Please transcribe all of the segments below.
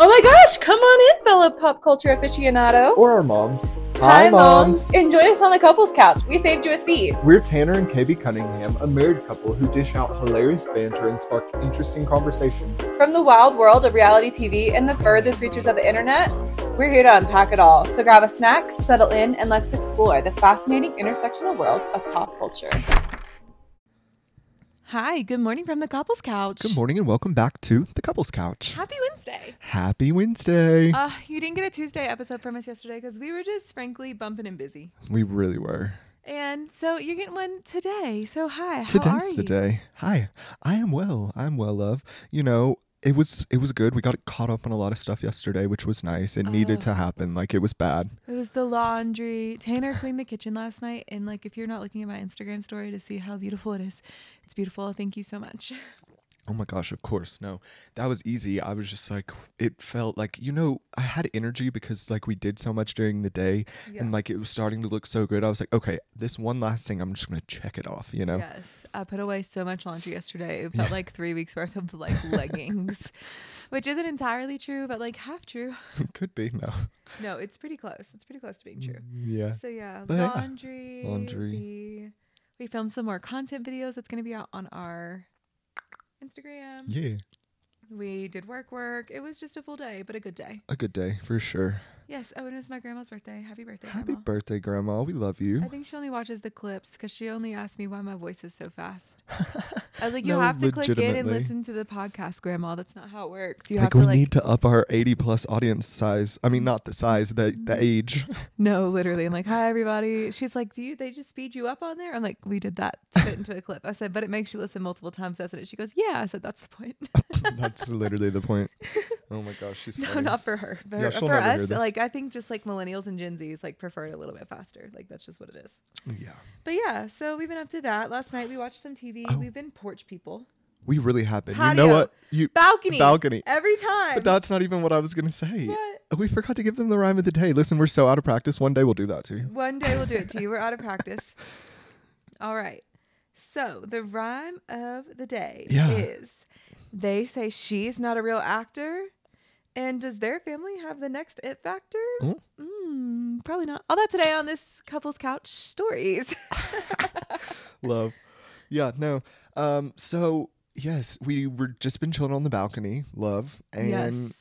Oh my gosh, come on in, fellow pop culture aficionado. Or our moms. Hi, moms. And join us on the couples couch. We saved you a seat. We're Tanner and KB Cunningham, a married couple who dish out hilarious banter and spark interesting conversation. From the wild world of reality TV and the furthest reaches of the internet, we're here to unpack it all. So grab a snack, settle in, and let's explore the fascinating intersectional world of pop culture. Hi, good morning from the couples couch. Good morning and welcome back to the couples couch. Happy Wednesday. Happy Wednesday. You didn't get a Tuesday episode from us yesterday because we were just frankly bumping and busy. We really were. And so you're getting one today. So hi, how Today's are you? the day. Hi, I am well. I'm well, love. You know, it was good. We got caught up on a lot of stuff yesterday, which was nice. It needed to happen. Like, it was bad. It was the laundry. Tanner cleaned the kitchen last night. And like, if you're not looking at my Instagram story to see how beautiful it is, it's beautiful. Thank you so much. Oh my gosh, of course. No, that was easy. I was just like, it felt like, you know, I had energy because like we did so much during the day and like it was starting to look so good. I was like, okay, this one last thing, I'm just going to check it off, you know? Yes. I put away so much laundry yesterday. It felt like 3 weeks worth of like leggings, which isn't entirely true, but like half true. Could be. No, it's pretty close. It's pretty close to being true. Yeah. So yeah, But laundry. We filmed some more content videos that's going to be out on our Instagram. Yeah. We did work. It was just a full day, but a good day. A good day for sure. Yes. Oh, and it was my grandma's birthday. Happy birthday, Happy Grandma. birthday, Grandma. We love you. I think she only watches the clips because she only asked me why my voice is so fast. I was like, you No, have to click in and legitimately. listen to the podcast, Grandma. That's not how it works. You Like, have to we like need to up our 80 plus audience size. I mean, not the size, the age. No, literally. I'm like, hi everybody. She's like, they just speed you up on there? I'm like, we did that to fit into a clip. I said, but it makes you listen multiple times, doesn't it? She goes, yeah. I said, that's the point. That's literally the point. Oh my gosh, she's No, funny. not for her. Yeah, she'll For never hear us, this. like I think just like millennials and Gen Zs like prefer it a little bit faster. Like that's just what it is. Yeah. But yeah, so we've been up to that. Last night we watched some TV. Oh. We've been porch people. We really have been. Patio. You know what? Balcony. Every time. But that's not even what I was going to say. What? We forgot to give them the rhyme of the day. Listen, we're so out of practice. One day we'll do that too. One day we'll do it to you. We're out of practice. All right. So the rhyme of the day is, they say she's not a real actor. And does their family have the next it factor? Probably not. All that today on this Couples Couch Stories. Love. Yeah, no. So yes, we were just been chilling on the balcony, love. And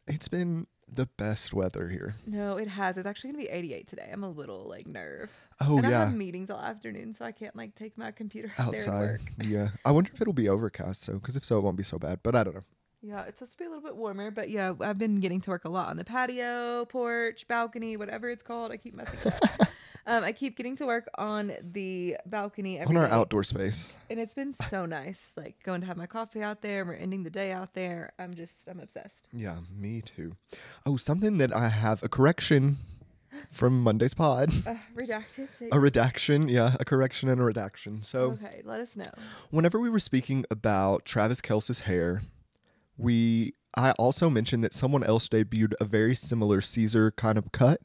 it's been the best weather here. No, it has. It's actually going to be 88 today. I'm a little like nerve. Oh, and I yeah. have meetings all afternoon, so I can't like take my computer out there to Outside. work. Yeah. I wonder if it'll be overcast, so, because if so, it won't be so bad. But I don't know. Yeah, it's supposed to be a little bit warmer, but yeah, I've been getting to work a lot on the patio, porch, balcony, whatever it's called. I keep messing it up. I keep getting to work on the balcony every On our day. outdoor space. And it's been so nice, like going to have my coffee out there. We're ending the day out there. I'm obsessed. Yeah, me too. Oh, something that I have a correction from Monday's pod. Redacted. A redaction. Yeah, a correction and a redaction. So Okay, let us know. whenever we were speaking about Travis Kelce's hair, I also mentioned that someone else debuted a very similar Caesar kind of cut.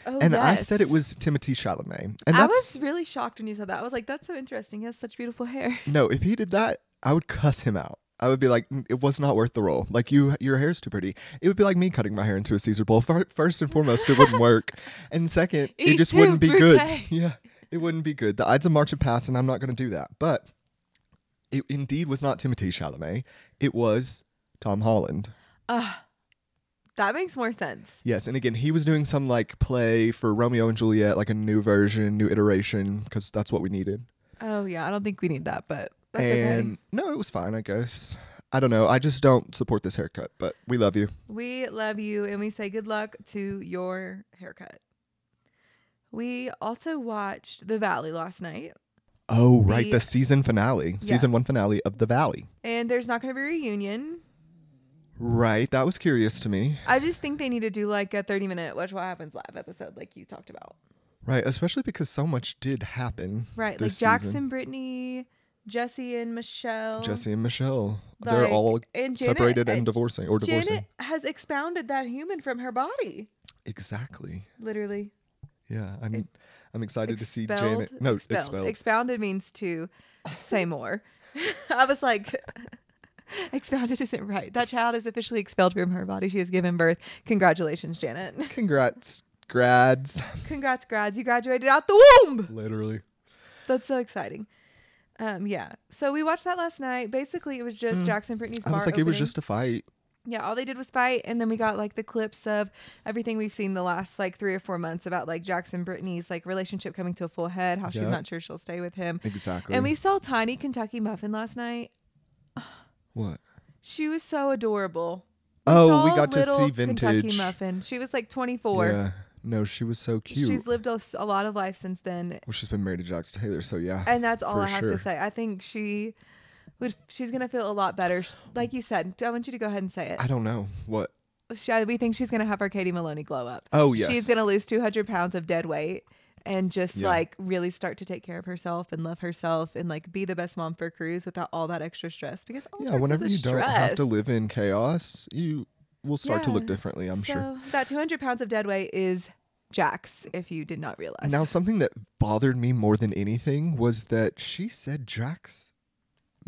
Oh, And I yes. said it was Timothée Chalamet. And I that's was really shocked when you said that. I was like, that's so interesting. He has such beautiful hair. no, if he did that, I would cuss him out. I would be like, it was not worth the role. Like, your hair's too pretty. It would be like me cutting my hair into a Caesar bowl. First and foremost, it wouldn't work. And second, it just wouldn't be good. Yeah, it wouldn't be good. The Ides of March have passed, and I'm not going to do that. But it indeed was not Timothée Chalamet. It was Tom Holland. That makes more sense. Yes, and again, he was doing some like play for Romeo and Juliet, like a new version, new iteration, because that's what we needed. Oh yeah, I don't think we need that, but that's And okay. no, it was fine, I guess. I don't know. I just don't support this haircut, but we love you. We love you, and we say good luck to your haircut. We also watched The Valley last night. Oh, right. The season finale. Yeah. Season 1 finale of The Valley. And there's not going to be a reunion. Right. That was curious to me. I just think they need to do like a 30-minute Watch What Happens Live episode like you talked about. Right. Especially because so much did happen. Right. Like this Jackson, season. Brittany, Jesse and Michelle. Jesse and Michelle. They're Like, all and Janet, separated and divorcing. Janet has expounded that human from her body. Exactly. Literally. Yeah. I'm excited to see Expelled? Janet. No, Expelled. expelled. Expounded means to say more. I was like, Expounded isn't right. That child is officially expelled from her body. She has given birth. Congratulations, Janet. Congrats, grads. Congrats, grads. You graduated out the womb. Literally. That's so exciting. Yeah. So we watched that last night. Basically, it was just Jackson Brittany's bar I was like, opening. it was just a fight. Yeah, all they did was fight, and then we got like the clips of everything we've seen the last like 3 or 4 months about like Jackson Brittany's like relationship coming to a full head, how she's not sure she'll stay with him. Exactly. And we saw tiny Kentucky Muffin last night. What? She was so adorable. We got to see vintage Kentucky Muffin. She was like 24. Yeah. No, she was so cute. She's lived a lot of life since then. Well, she's been married to Jax Taylor, so yeah. And that's all I have to say. I think she's going to feel a lot better. Like you said, I want you to go ahead and say it. I don't know. What? We think she's going to have our Katie Maloney glow up. Oh, yes. She's going to lose 200 pounds of dead weight and just like really start to take care of herself and love herself and like be the best mom for Cruz without all that extra stress. Because whenever you don't have to live in chaos, you will start to look differently, I'm sure. That 200 pounds of dead weight is Jax, if you did not realize. Now, something that bothered me more than anything was that she said Jax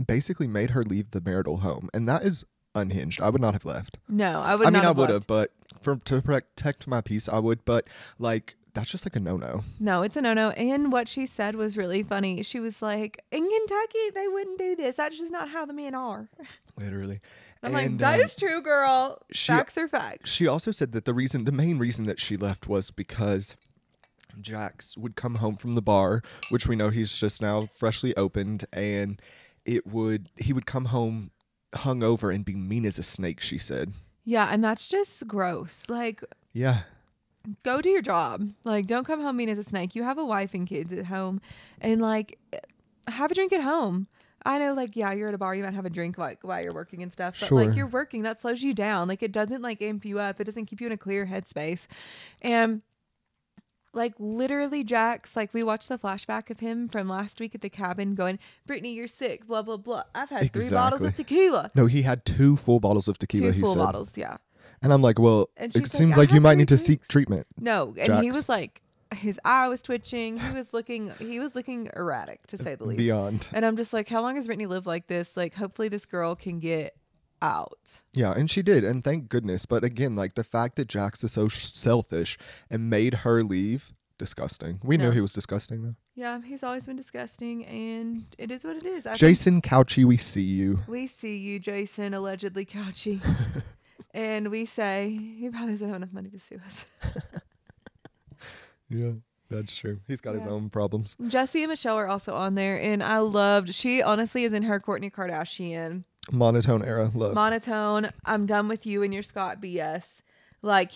basically made her leave the marital home, and that is unhinged. I would not have left. No, I would not have I would left. have, but to protect my peace, I would. But like, that's just like a no-no. No, it's a no-no. And what she said was really funny. She was like, in Kentucky, they wouldn't do this. That's just not how the men are. Literally. I'm like, that is true, girl. Facts are facts. She also said that the main reason that she left was because Jax would come home from the bar, which we know he's just now freshly opened, and he would come home hungover and be mean as a snake, she said. Yeah, and that's just gross. Like, yeah. Go do your job. Like, don't come home mean as a snake. You have a wife and kids at home, and like, have a drink at home. I know, like, yeah, you're at a bar, you might have a drink like while you're working and stuff, but like you're working, that slows you down. Like, it doesn't like amp you up. It doesn't keep you in a clear headspace. And like, literally, Jax, like, we watched the flashback of him from last week at the cabin going, Brittany, you're sick, blah, blah, blah. I've had 3 bottles of tequila. No, he had 2 full bottles of tequila, 2 full bottles, yeah. And I'm like, well, it seems like you might need to seek treatment. No, and Jax. he was like, his eye was twitching. He was looking erratic, to say the least. Beyond. And I'm just like, how long has Brittany lived like this? Like, hopefully this girl can get out. Yeah, and she did, and thank goodness. But again, like, the fact that Jax is so selfish and made her leave, disgusting. We knew he was disgusting, though. Yeah, he's always been disgusting, and it is what it is. Jason Couchy, we see you. We see you, Jason, allegedly Couchy. And we say, he probably doesn't have enough money to sue us. Yeah, that's true. He's got his own problems. Jesse and Michelle are also on there, and she honestly is in her Kourtney Kardashian monotone era. Love. Monotone. I'm done with you and your Scott BS. Like,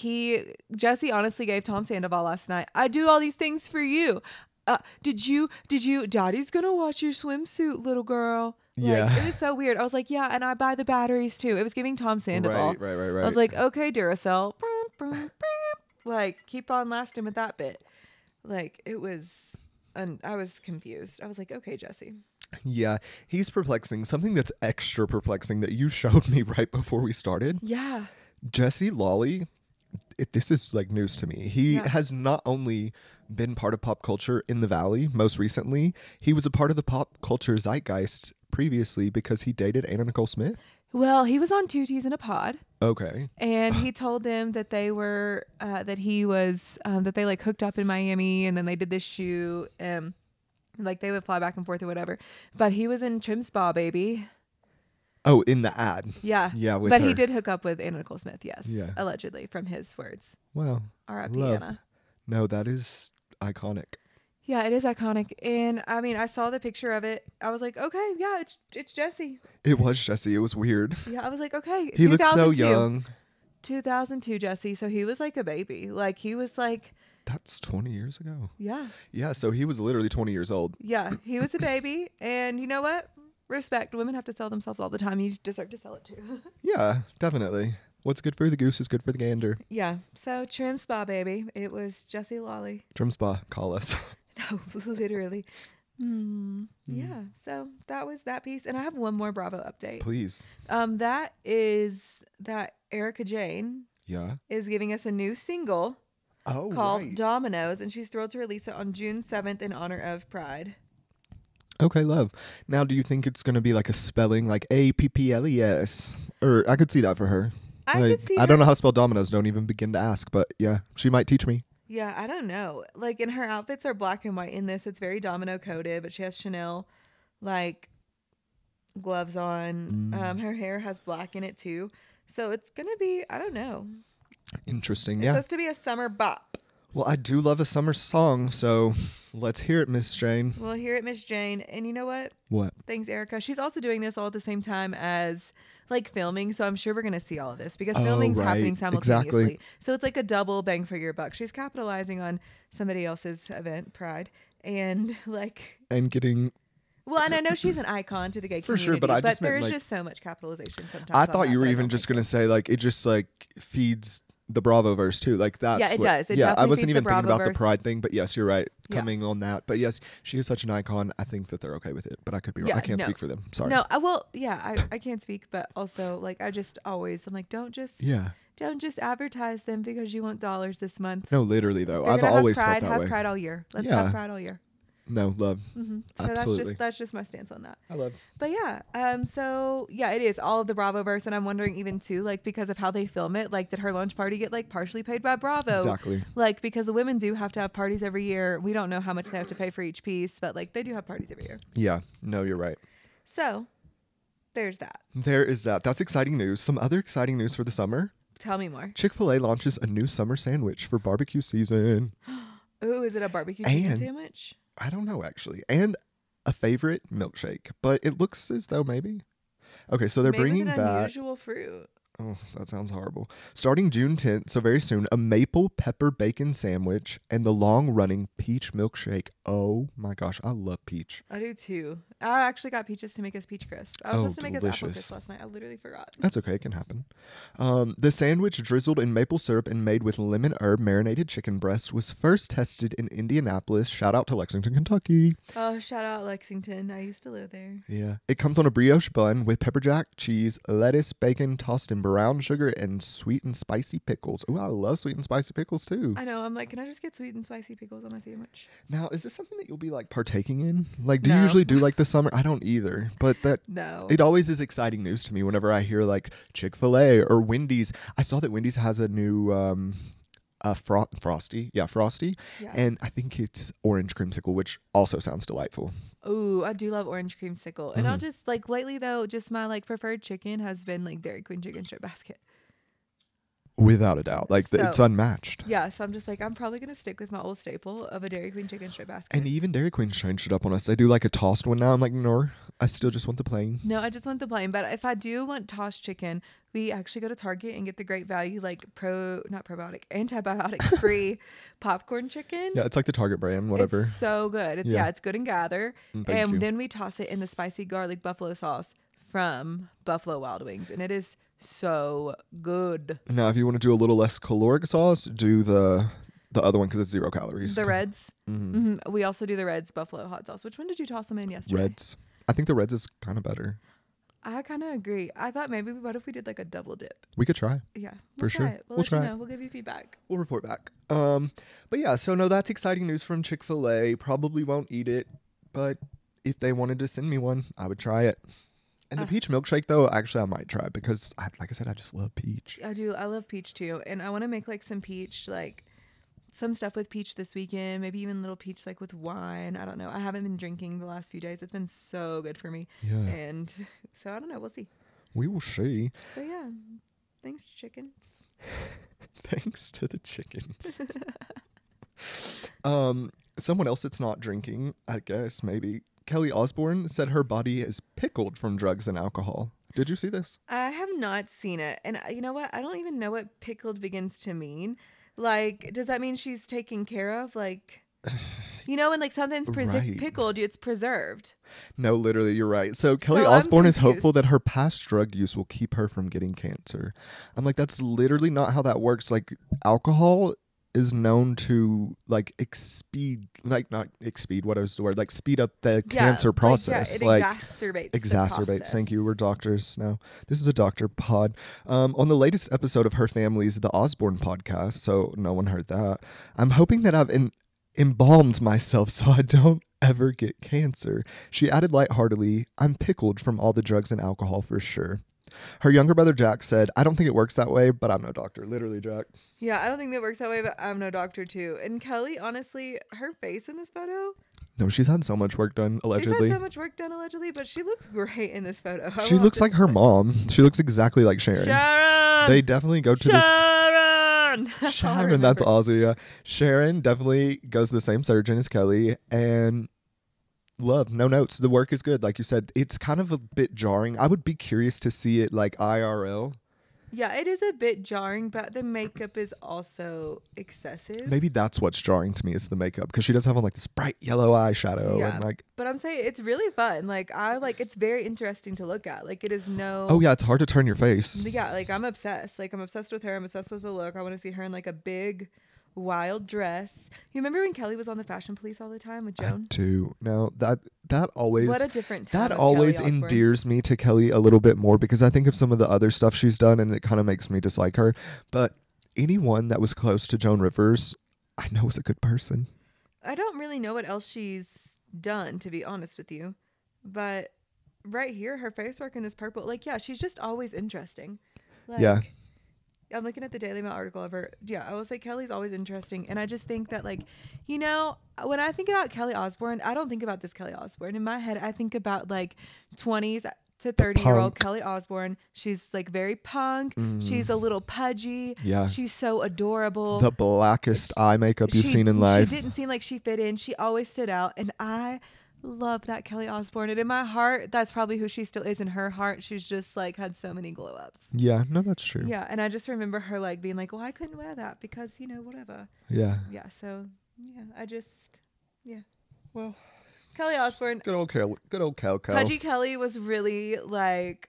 Jesse honestly gave Tom Sandoval last night, I do all these things for you. Did you, Daddy's gonna wash your swimsuit, little girl. Like, it was so weird. I was like, yeah, and I buy the batteries too. It was giving Tom Sandoval. Right. I was like, okay, Duracell. Like, keep on lasting with that bit. Like, it was, and I was confused. I was like, okay, Jesse. Yeah, he's perplexing. Something that's extra perplexing that you showed me right before we started. Yeah. Jesse Lally, this is like news to me. He has not only been part of pop culture in the Valley most recently, he was a part of the pop culture zeitgeist previously because he dated Anna Nicole Smith. Well, he was on 2 T's in a Pod. Okay. And he told them that they were, that he was, that they like hooked up in Miami and then they did this shoot and like they would fly back and forth or whatever. But he was in Trim Spa, baby. Oh, in the ad. Yeah. Yeah. But he did hook up with Anna Nicole Smith. Yes. Yeah. Allegedly, from his words. Wow. R.I.P. Anna. No, that is iconic. Yeah, it is iconic. And I mean, I saw the picture of it. I was like, okay, yeah, it's Jesse. It was Jesse. It was weird. Yeah, I was like, okay. He looked so young. 2002 Jesse. So he was like a baby. Like, he was like. That's 20 years ago. Yeah. Yeah, so he was literally 20 years old. Yeah, he was a baby. And you know what? Respect. Women have to sell themselves all the time. You deserve to sell it too. Yeah, definitely. What's good for the goose is good for the gander. Yeah. So Trim Spa, baby. It was Jesse Lally. Trim Spa, call us. No, literally. Yeah. So that was that piece. And I have one more Bravo update. Please. That is that Erika Jayne is giving us a new single called Dominoes. And she's thrilled to release it on June 7th in honor of Pride. Okay, love. Now, do you think it's going to be like a spelling like APPLES? Or I could see that for her. I like, could see I don't know how to spell Domino's. Don't even begin to ask. But yeah, she might teach me. Yeah, I don't know. Like, and her outfits are black and white in this. It's very domino coded, but she has Chanel, like, gloves on. Her hair has black in it, too. So it's going to be, I don't know. Interesting, It's supposed to be a summer bop. Well, I do love a summer song, so let's hear it, Miss Jane. We'll hear it, Miss Jane. And you know what? What? Thanks, Erika. She's also doing this all at the same time as like filming, so I'm sure we're going to see all of this because filming's happening simultaneously. Exactly. So it's like a double bang for your buck. She's capitalizing on somebody else's event, Pride, and like... And getting... Well, and I know she's an icon to the gay community, sure, but there's like, just so much capitalization sometimes. I thought you were even just going to say, like, it just, like, feeds... the Bravoverse too, like that's it does. It I wasn't even thinking about the Pride thing, but yes, you're right. Coming on that, but yes, she is such an icon. I think that they're okay with it, but I could be wrong. I can't speak for them. Sorry. No, I can't speak, but also like I'm like don't just advertise them because you want dollars this month. No, literally though, I've always felt that way. Have Pride all year. Let's have Pride all year. No, love. Mm-hmm. So absolutely. that's just my stance on that. I love. But yeah, so yeah, it is all of the Bravoverse, and I'm wondering even too, like because of how they film it, like did her launch party get like partially paid by Bravo? Exactly. Like because the women do have to have parties every year. We don't know how much they have to pay for each piece, but like they do have parties every year. Yeah. No, you're right. So there's that. There is that. That's exciting news. Some other exciting news for the summer. Tell me more. Chick-fil-A launches a new summer sandwich for barbecue season. Ooh, is it a barbecue chicken sandwich? I don't know, actually. And a favorite milkshake. But it looks as though maybe. Okay, so they're bringing back... unusual fruit. Oh, that sounds horrible. Starting June 10th, so very soon, a maple pepper bacon sandwich and the long-running peach milkshake. Oh my gosh, I love peach. I do too. I actually got peaches to make us peach crisp. I was supposed to make us apple crisp last night. I literally forgot. That's okay, it can happen. The sandwich, drizzled in maple syrup and made with lemon herb marinated chicken breast, was first tested in Indianapolis. Shout out to Lexington, Kentucky. Oh, shout out Lexington. I used to live there. Yeah. It comes on a brioche bun with pepper jack, cheese, lettuce, bacon, tossed in brown sugar, and sweet and spicy pickles. Oh, I love sweet and spicy pickles too. I know. I'm like, can I just get sweet and spicy pickles on my sandwich? Now, is this something that you'll be like partaking in? Like, do you usually do like the summer? I don't either, but no. It always is exciting news to me whenever I hear like Chick-fil-A or Wendy's. I saw that Wendy's has a new frosty. Yeah, frosty. Yeah. And I think it's orange creamsicle, which also sounds delightful. Ooh, I do love orange creamsicle. And I'll just like lately though, just my like preferred chicken has been like Dairy Queen chicken strip basket. Without a doubt. Like it's unmatched. Yeah, so I'm just like, I'm probably going to stick with my old staple of a Dairy Queen chicken strip basket. And even Dairy Queen's changed it up on us. They do like a tossed one now. I'm like, no, I still just want the plain. No, I just want the plain. But if I do want tossed chicken, we actually go to Target and get the great value, like antibiotic free popcorn chicken. Yeah, it's like the Target brand, whatever. It's so good. It's it's good and gather. And then we toss it in the spicy garlic buffalo sauce from Buffalo Wild Wings. And it is so good. Now, if you want to do a little less caloric sauce, do the other one because it's 0 calories. The Reds. Mm-hmm. We also do the Reds buffalo hot sauce. Which one did you toss them in yesterday? Reds. I think the Reds is kind of better. I kind of agree. I thought maybe what if we did like a double dip? We could try. Yeah, for sure. It. We'll let you know. We'll give you feedback. We'll report back. But yeah, so no, that's exciting news from Chick-fil-A. Probably won't eat it, but if they wanted to send me one, I would try it. And the peach milkshake, though, actually, I might try because, like I said, I just love peach. I do. I love peach, too. And I want to make, like, some peach, like, some stuff with peach this weekend. Maybe even little peach, like, with wine. I don't know. I haven't been drinking the last few days. It's been so good for me. Yeah. And so, I don't know. We'll see. We will see. But, yeah. Thanks, chickens. Thanks to the chickens. Someone else that's not drinking, I guess, maybe... Kelly Osborne said her body is pickled from drugs and alcohol. Did you see this? I have not seen it. And you know what? I don't even know what pickled begins to mean. Like, does that mean she's taken care of? Like, you know, when like something's pickled, it's preserved. No, literally, you're right. So Kelly Osborne is hopeful that her past drug use will keep her from getting cancer. I'm like, that's literally not how that works. Like, alcohol is known to like speed up the cancer process. It exacerbates. Thank you. We're doctors now. This is a doctor pod. On the latest episode of Her Family's The Osborne podcast, so no one heard that. I'm hoping that I've embalmed myself so I don't ever get cancer. She added lightheartedly, I'm pickled from all the drugs and alcohol for sure. Her younger brother Jack said, I don't think it works that way, but I'm no doctor. Literally, Jack. Yeah, I don't think that works that way, but I'm no doctor too. And Kelly, honestly, her face in this photo. No, she's had so much work done, allegedly. She's had so much work done, allegedly, but she looks great in this photo. She looks like her mom. She looks exactly like Sharon. Sharon! They definitely go to Sharon! Sharon, that's Aussie. Yeah. Sharon definitely goes to the same surgeon as Kelly, and love, no notes. The work is good. Like you said, it's kind of a bit jarring. I would be curious to see it like IRL. Yeah, it is a bit jarring, but the makeup is also excessive. Maybe that's what's jarring to me is the makeup, because she does have on like this bright yellow eyeshadow. Yeah, and like, but I'm saying it's really fun. Like it's very interesting to look at. Like it is no. Oh yeah, it's hard to turn your face. Yeah, like I'm obsessed. Like I'm obsessed with her. I'm obsessed with the look. I want to see her in like a big, wild dress. You remember when Kelly was on the Fashion Police all the time with Joan? I do. Now that always, what a different time. That always endears me to Kelly a little bit more, because I think of some of the other stuff she's done and it kind of makes me dislike her. But anyone that was close to Joan Rivers, I know is a good person. I don't really know what else she's done, to be honest with you, but right here, her face work in this purple, like, yeah, she's just always interesting. Like, yeah. I'm looking at the Daily Mail article of her. Yeah, I was like, Kelly's always interesting. And I just think that, like, you know, when I think about Kelly Osborne, I don't think about this Kelly Osborne. In my head, I think about, like, 20s to 30-year-old Kelly Osborne. She's, like, very punk. She's a little pudgy. Yeah. She's so adorable. The blackest eye makeup you've seen in life. She didn't seem like she fit in. She always stood out. And I love that Kelly Osborne. And in my heart, that's probably who she still is. In her heart, she's just like had so many glow ups. Yeah, no, that's true. Yeah, and I just remember her like being like, well, I couldn't wear that because, you know, whatever. Yeah. Yeah, so yeah. Well, Kelly Osborne. Good old Kel. Pudgy Kelly was really like,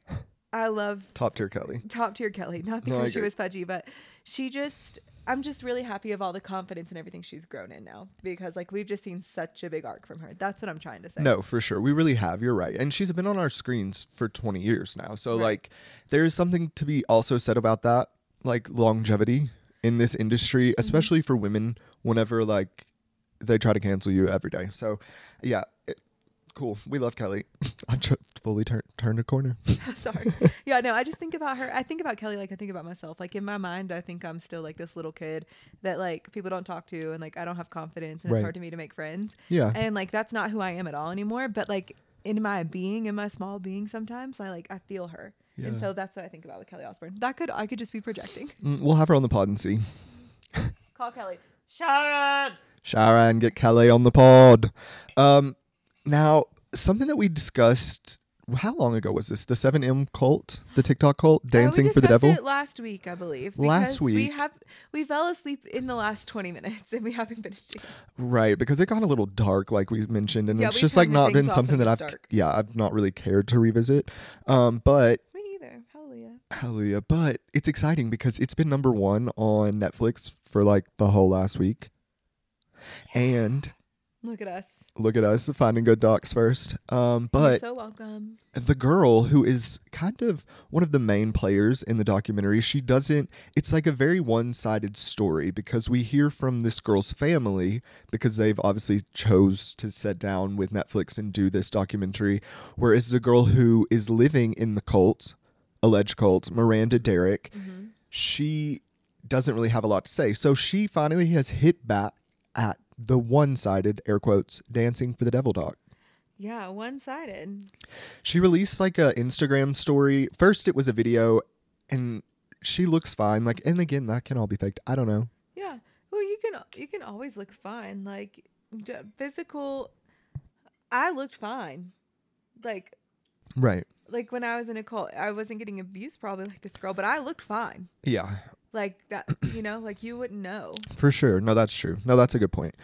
I love top tier Kelly. Not because she was pudgy, but I'm just really happy of all the confidence and everything she's grown in now, because like we've just seen such a big arc from her. That's what I'm trying to say. No, for sure. We really have. You're right. And she's been on our screens for 20 years now. So like there is something to be also said about that, like longevity in this industry, especially for women, whenever like they try to cancel you every day. So yeah, cool. We love Kelly. I've fully turned a corner. Sorry. Yeah, no, I just think about her. I think about Kelly like I think about myself. Like in my mind, I think I'm still like this little kid that like people don't talk to, and like I don't have confidence, and it's hard to me to make friends. Yeah. And like that's not who I am at all anymore. But like in my small being, sometimes I feel her. Yeah. And so that's what I think about with Kelly Osborne. I could just be projecting. We'll have her on the pod and see. Call Kelly. Sharon, get Kelly on the pod. Now, something that we discussed, how long ago was this? The 7M cult, the TikTok cult, dancing for the devil? We discussed it last week, I believe. Last week. We fell asleep in the last 20 minutes and we haven't finished it. Right, because it got a little dark, like we mentioned, and it's just like not been something that I've not really cared to revisit. But me neither. Hallelujah. But it's exciting because it's been number 1 on Netflix for like the whole last week. And look at us finding good docs first. But you're so welcome. The girl who is kind of one of the main players in the documentary, it's like a very one-sided story, because we hear from this girl's family, because they've obviously chose to sit down with Netflix and do this documentary, whereas the girl who is living in the cult, alleged cult, Miranda Derrick, she doesn't really have a lot to say. So she finally has hit back at the one-sided, air quotes, dancing for the devil doc. Yeah, one-sided. She released like a Instagram story. First it was a video, and she looks fine. Like, and again, that can all be faked. I don't know. Yeah. Well, you can always look fine. Like physical, I looked fine. Like right. Like when I was in Nicole, I wasn't getting abused probably like this girl, but I looked fine. Yeah. Like that, you know, like you wouldn't know. For sure. No, that's true. No, that's a good point.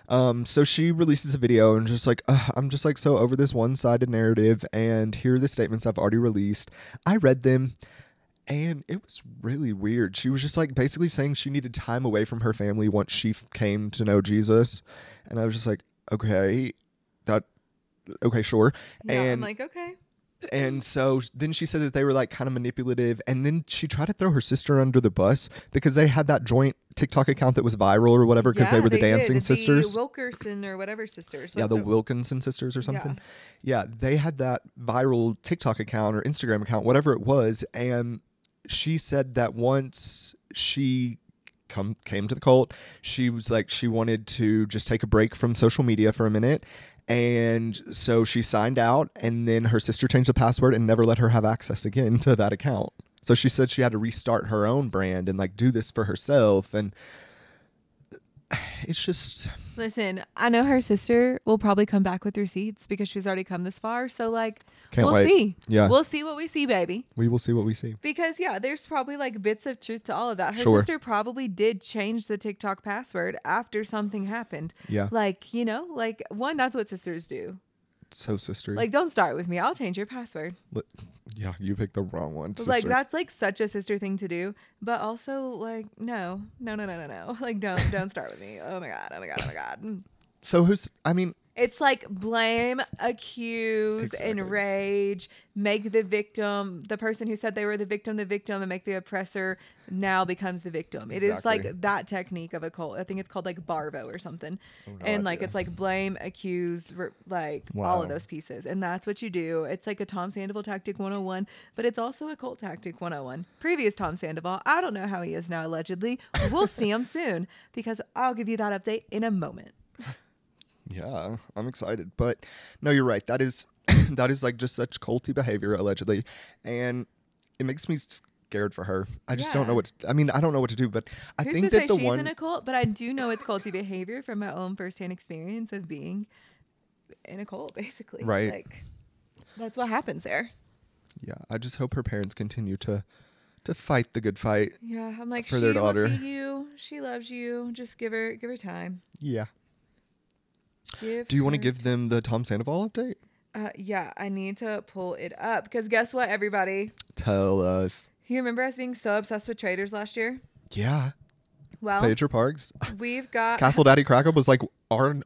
So she releases a video and just like, I'm just like so over this one-sided narrative, and here are the statements I've already released. I read them and it was really weird. She was just like basically saying she needed time away from her family once she came to know Jesus. And I was just like, okay, sure. Yeah, and I'm like, okay. And so then she said that they were like kind of manipulative. And then she tried to throw her sister under the bus because they had that joint TikTok account that was viral or whatever because they were the dancing sisters. The Wilkerson or whatever sisters. Yeah, the Wilkinson sisters or something. Yeah, they had that viral TikTok account or Instagram account, whatever it was. And she said that once she came to the cult, she was like, she wanted to just take a break from social media for a minute. And so she signed out, and then her sister changed the password and never let her have access again to that account. So she said she had to restart her own brand and like do this for herself. And it's just... Listen, I know her sister will probably come back with receipts because she's already come this far. So like, we'll see. Yeah. We'll see what we see, baby. We will see what we see. Because there's probably like bits of truth to all of that. Her sister probably did change the TikTok password after something happened. Yeah. Like, one, that's what sisters do. So sister. Like, don't start with me. I'll change your password. Yeah, you picked the wrong one, sister. Like, that's like such a sister thing to do. But also, like, no. Like, don't start with me. Oh my god. So it's like blame, accuse, exactly. enrage, make the victim, the person who said they were the victim, and make the oppressor now becomes the victim. It is like that technique of a cult. I think it's called like Barvo or something. And like, it's like blame, accuse, all of those pieces. And that's what you do. It's like a Tom Sandoval tactic 101, but it's also a cult tactic 101. Previous Tom Sandoval, I don't know how he is now, allegedly. We'll see him soon because I'll give you that update in a moment. Yeah, I'm excited. But no, you're right. That is like just such culty behavior, allegedly. And it makes me scared for her. I just don't know I don't know what to do, but I think that she's in a cult, but I do know it's culty behavior from my own firsthand experience of being in a cult, basically. Right. Like, that's what happens there. Yeah, I just hope her parents continue to fight the good fight. Yeah, I'm like, for their daughter. Will see you. She loves you. Just give her time. Yeah. Do you want to give them the Tom Sandoval update? Yeah, I need to pull it up because guess what, everybody? Tell us. You remember us being so obsessed with Traitors last year? Yeah. Well, Phaedra Parks. We've got Castle Daddy Crackup was like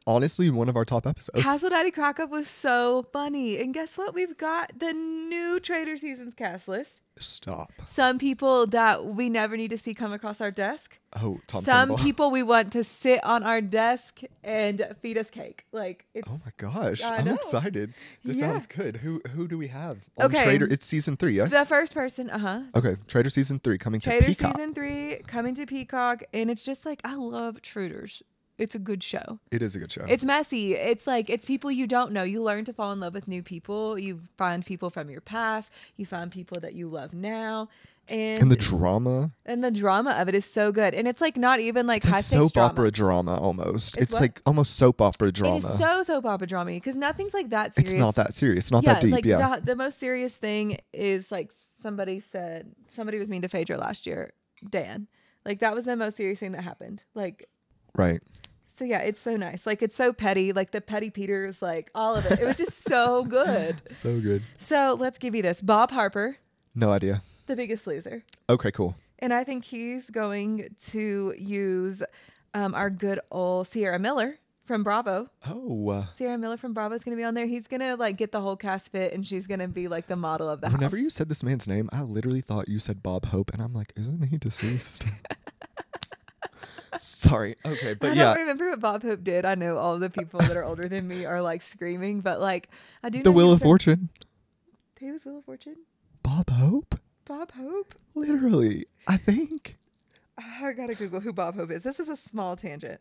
honestly one of our top episodes. Castle Daddy Crackup was so funny. And guess what? We've got the new Traitor Seasons cast list. Stop. Some people that we never need to see come across our desk. Oh, Tom Sandoval. Some people we want to sit on our desk and feed us cake. Like, it's, oh my gosh, I'm excited. This sounds good. Who do we have? Okay, Traitor. It's season 3, yes. The first person. Okay, Traitor season 3 coming to Peacock. Traitor season 3 coming to Peacock, and it's just like I love Traitors. It's a good show. It is a good show. It's messy. It's like, it's people you don't know. You learn to fall in love with new people. You find people from your past. You find people that you love now. And the drama. And the drama of it is so good. And it's like not even like high stakes soap opera drama almost. It's like almost soap opera drama. It is so soap opera drama because nothing's like that serious. It's not that serious. It's not that deep. Like the most serious thing is like somebody was mean to Phaedra last year. Dan. Like that was the most serious thing that happened. Like. Right. So yeah, it's so nice. Like it's so petty. Like the petty Peters, like all of it. It was just so good. So good. So let's give you this. Bob Harper. No idea. The Biggest Loser. Okay, cool. And I think he's going to use our good old Sierra Miller from Bravo. Oh. Sierra Miller from Bravo is going to be on there. He's going to like get the whole cast fit and she's going to be like the model of the house. Whenever you said this man's name, I literally thought you said Bob Hope and I'm like, isn't he deceased? Sorry. Okay, but I don't remember what Bob Hope did. I know all the people that are older than me are like screaming, but like I do know The Wheel of Fortune. He was Wheel of Fortune? Bob Hope? Bob Hope? Literally, I think. I gotta Google who Bob Hope is. This is a small tangent.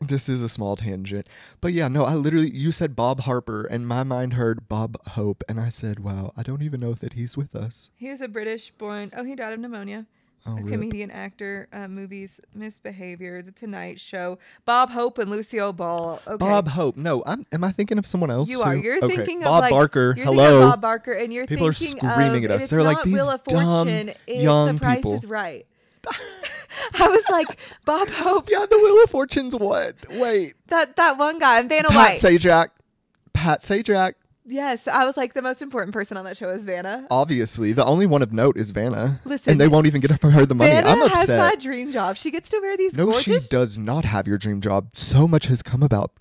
But yeah, no, you said Bob Harper and my mind heard Bob Hope and I said, wow, I don't even know that he's with us. He was a British born, he died of pneumonia. A comedian, actor, movies, Misbehavior, The Tonight Show, Bob Hope and Lucille Ball. Okay. Bob Hope. No, am I thinking of someone else? You are. You're thinking of Bob Barker. You're hello. Thinking of Bob Barker, and you're people thinking are screaming of, at us. They're like these dumb young The Price people. Is Right. I was like, Bob Hope. Yeah, The Wheel of Fortune's what? Wait. That one guy, Vanna White. Pat Sajak. Yes, I was like, the most important person on that show is Vanna. Obviously, the only one of note is Vanna. Listen, and they won't even get her the money. Vanna I'm upset. has my dream job. She gets to wear these gorgeous... No, she does not have your dream job. So much has come about.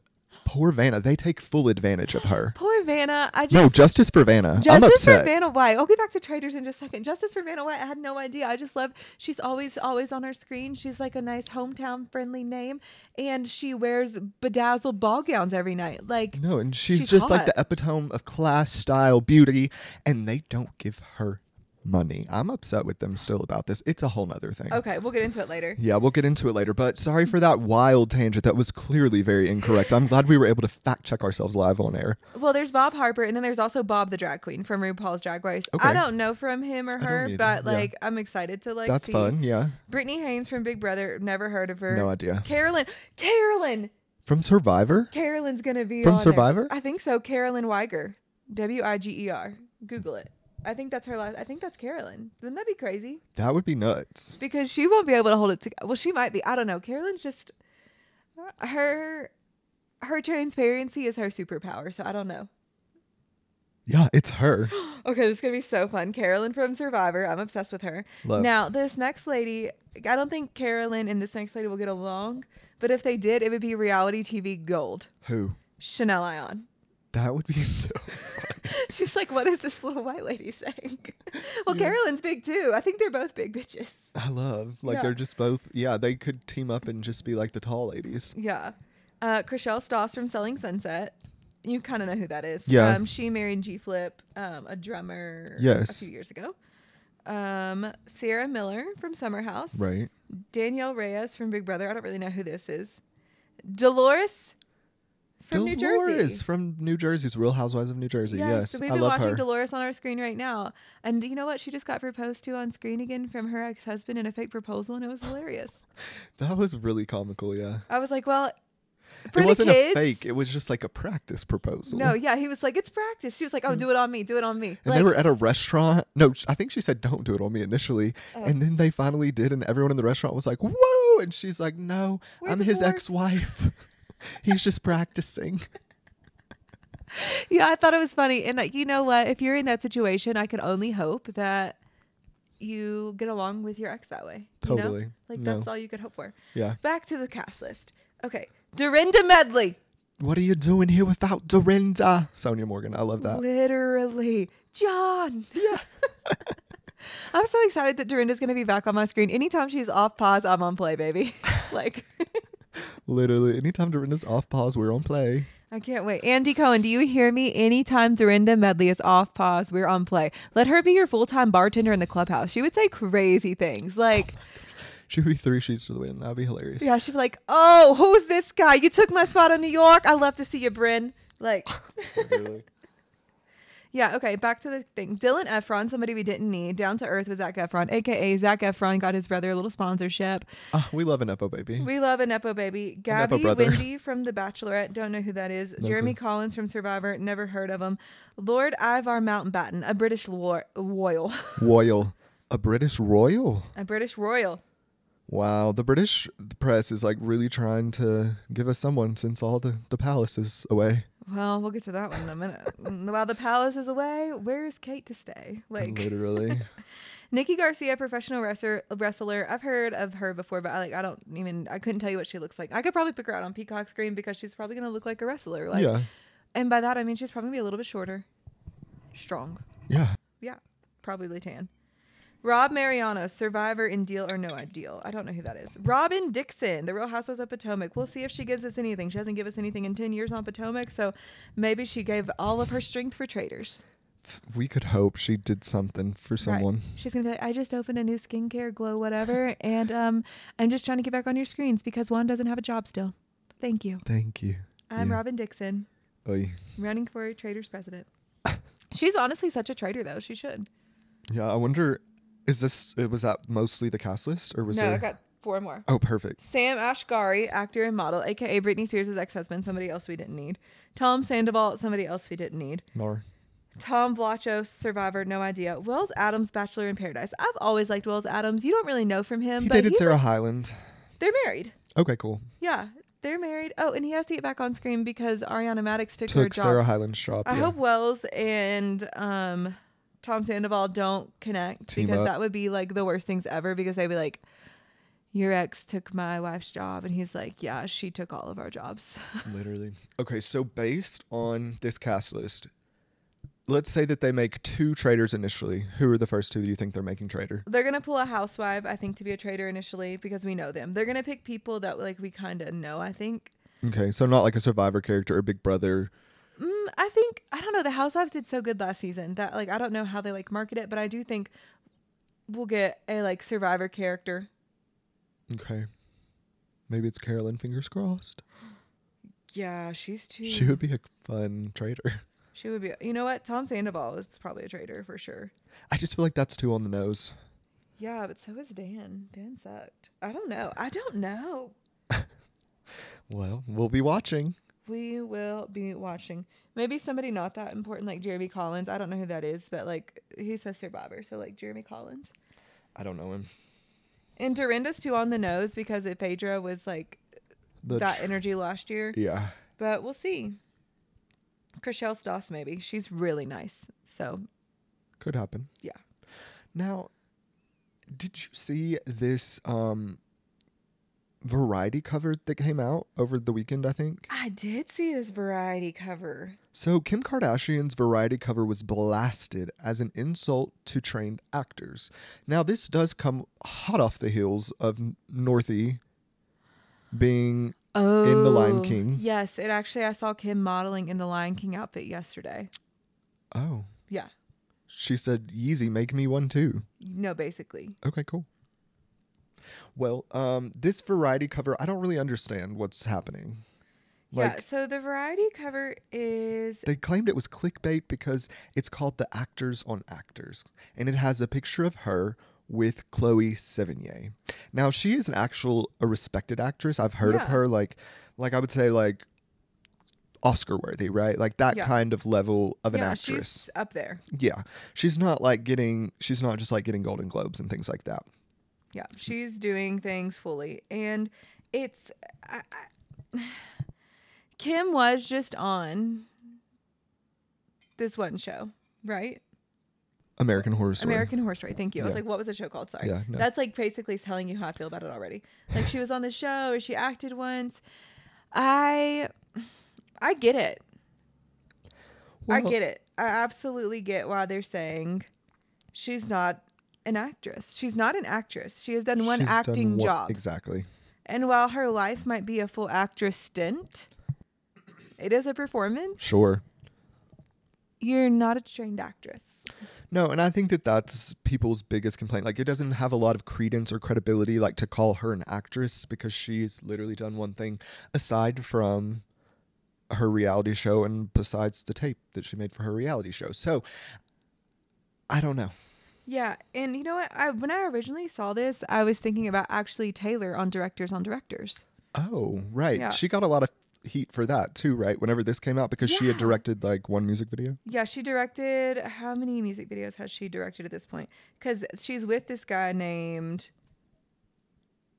Poor Vanna. They take full advantage of her. Poor for Vanna. No, justice for Vanna. I'm Justice upset. for Vanna White. I'll get back to Traitors in just a second. Justice for Vanna White. I had no idea. I just love. She's always on our screen. She's like a nice hometown friendly name, and she wears bedazzled ball gowns every night. Like no, and she's just hot. like the epitome of class, style, beauty, and they don't give her money. I'm upset with them still about this. It's a whole nother thing. Okay, we'll get into it later. Yeah, we'll get into it later, but sorry for that wild tangent. That was clearly very incorrect. I'm glad we were able to fact check ourselves live on air. Well, there's Bob Harper, and then there's also Bob the drag queen from RuPaul's Drag Race. Okay. I don't know from him or her, but like yeah. I'm excited to like That's see. fun, yeah. Brittany Haynes from Big Brother, never heard of her. No idea. Carolyn From Survivor? Carolyn's gonna be From on Survivor? there. I think so. Carolyn Weiger, Wiger. Google it. I think that's her last. I think that's Carolyn. Wouldn't that be crazy? That would be nuts. Because she won't be able to hold it together. Well, she might be. I don't know. Carolyn's just her transparency is her superpower. So I don't know. Yeah, it's her. Okay, this is gonna be so fun. Carolyn from Survivor. I'm obsessed with her. Love. Now, this next lady, I don't think Carolyn and this next lady will get along. But if they did, it would be reality TV gold. Who? Chanel Ion. That would be so funny. She's like, what is this little white lady saying? Well, Yeah. Carolyn's big too. I think they're both big bitches. I love. Like, Yeah. they're just both. Yeah, they could team up and just be like the tall ladies. Yeah. Chriselle Stoss from Selling Sunset. You kind of know who that is. Yeah. She married G Flip, a drummer, Yes. a few years ago. Sierra Miller from Summer House. Right. Danielle Reyes from Big Brother. I don't really know who this is. Dolores from New Jersey. From New Jersey's Real Housewives of New Jersey. Yes, So we've I been love watching her. Dolores on our screen right now. And do you know what? She just got proposed to on screen again from her ex-husband in a fake proposal, and it was hilarious. That was really comical, yeah. I was like, well, for It the wasn't kids, a fake. It was just like a practice proposal. No, yeah, he was like, it's practice. She was like, oh, do it on me. Do it on me. And they were at a restaurant. No, I think she said, don't do it on me initially. Oh. And then they finally did. And everyone in the restaurant was like, whoa. And she's like, no, We're I'm his divorced." ex-wife. He's just practicing. Yeah, I thought it was funny. And you know what? If you're in that situation, I can only hope that you get along with your ex that way. You Totally. know? Like, No. that's all you could hope for. Yeah. Back to the cast list. Okay. Dorinda Medley. What are you doing here without Dorinda? Sonia Morgan. I love that. Literally. John. Yeah. I'm so excited that Dorinda's going to be back on my screen. Anytime she's off pause, I'm on play, baby. Like, Literally. Anytime Dorinda's off pause, we're on play. I can't wait. Andy Cohen, do you hear me? Anytime Dorinda Medley is off pause, we're on play. Let her be your full-time bartender in the clubhouse. She would say crazy things. Like, She would be 3 sheets to the wind. That would be hilarious. yeah, she'd be like, oh, who's this guy? You took my spot in New York. I love to see you, Bryn. Like, Really? yeah, okay, back to the thing. Dylan Efron, somebody we didn't need. Down to Earth with Zac Efron, a.k.a. Zac Efron got his brother a little sponsorship. We love a Nepo baby. We love a Nepo baby. Gabby brother. Wendy from The Bachelorette. Don't know who that is. No Jeremy clue. Collins from Survivor. Never heard of him. Lord Ivar Mountbatten, a British royal. Royal. A British royal? A British royal. Wow. The British press is like really trying to give us someone since all the palace is away. Well, we'll get to that one in a minute. While the palace is away, where is Kate to stay? Like, Literally. Nikki Garcia, professional wrestler. I've heard of her before, but I couldn't tell you what she looks like. I could probably pick her out on Peacock screen because she's probably going to look like a wrestler. Like, Yeah. And by that, I mean she's probably going to be a little bit shorter. Strong. Yeah. Yeah. Probably tan. Rob Mariano, Survivor in Deal or No Deal. I don't know who that is. Robin Dixon, The Real Housewives of Potomac. We'll see if she gives us anything. She hasn't given us anything in 10 years on Potomac, so maybe she gave all of her strength for Traitors. We could hope she did something for someone. Right. She's going to be like, I just opened a new skincare glow, whatever, and I'm just trying to get back on your screens because one doesn't have a job still. Thank you. Thank you. I'm Yeah. Robin Dixon, Oy. running for Traitors president. She's honestly such a traitor, though. She should. Yeah, I wonder, was that mostly the cast list or was No, there? I got 4 more. Oh, perfect. Sam Ashgari, actor and model, aka Britney Spears' ex-husband, somebody else we didn't need. Tom Sandoval, somebody else we didn't need. Nor. Tom Vlachos, Survivor, no idea. Wells Adams, Bachelor in Paradise. I've always liked Wells Adams. You don't really know from him, He but dated Sarah Hyland. they're married. Okay, cool. Yeah, they're married. Oh, and he has to get back on screen because Ariana Madix took her job. Sarah Hyland's job. I yeah. hope Wells and Tom Sandoval don't connect Team because up. that would be like the worst things ever because they'd be like, your ex took my wife's job. And he's like, yeah, she took all of our jobs. Literally. Okay, so based on this cast list, let's say that they make 2 traitors initially. Who are the first 2 that you think they're making traitor? They're going to pull a housewife, I think, to be a traitor initially because we know them. They're going to pick people that like we kind of know, I think. Okay, so not like a Survivor character or Big Brother. I don't know. The housewives did so good last season that like I don't know how they like market it, but I do think we'll get a like Survivor character. Okay. Maybe it's Carolyn, fingers crossed. Yeah, she would be a fun traitor. She would be. You know what? Tom Sandoval is probably a traitor for sure. I just feel like that's too on the nose. Yeah, but so is Dan. Dan sucked. I don't know. Well, we'll be watching. We will be watching. Maybe somebody not that important like Jeremy Collins. I don't know who that is, but like he says Survivor. So like Jeremy Collins. I don't know him. And Dorinda's too on the nose because Phaedra was like that energy last year. Yeah. But we'll see. Chriselle Stoss maybe. She's really nice. So. Could happen. Yeah. Now, did you see this variety cover that came out over the weekend, I think? I did see this variety cover. So Kim Kardashian's variety cover was blasted as an insult to trained actors. Now, this does come hot off the heels of Northie being in The Lion King. Yes, I saw Kim modeling in the Lion King outfit yesterday. Oh. Yeah. She said, Yeezy, make me one too. No, basically. Okay, cool. Well, this variety cover, I don't really understand what's happening. Yeah, so the variety cover is... They claimed it was clickbait because it's called The Actors on Actors. And it has a picture of her with Chloe Sevigny. Now, she is a respected actress. I've heard of her, like I would say, like, Oscar worthy, right? Like that kind of level of an actress. She's up there. Yeah. She's not just like getting Golden Globes and things like that. Yeah, she's doing things fully. And it's... Kim was just on this one show, right? American Horror Story. American Horror Story. Thank you. I was like, what was the show called? Sorry. Yeah, no. That's like basically telling you how I feel about it already. Like she was on the show or she acted once. I get it. Well, I get it. I absolutely get why they're saying she's not an actress. She's not an actress. She has done one acting job. Exactly. And while her life might be a full actress stint, it is a performance. Sure. You're not a trained actress. No, and I think that that's people's biggest complaint. Like, it doesn't have a lot of credence or credibility, like, to call her an actress because she's literally done one thing aside from her reality show and besides the tape that she made for her reality show. So, I don't know. Yeah, and you know what? When I originally saw this, I was thinking about actually Taylor on Directors on Directors. Oh, right. Yeah. She got a lot of heat for that too, right? Whenever this came out, because she had directed like one music video. Yeah, she directed, how many music videos has she directed at this point? Because she's with this guy named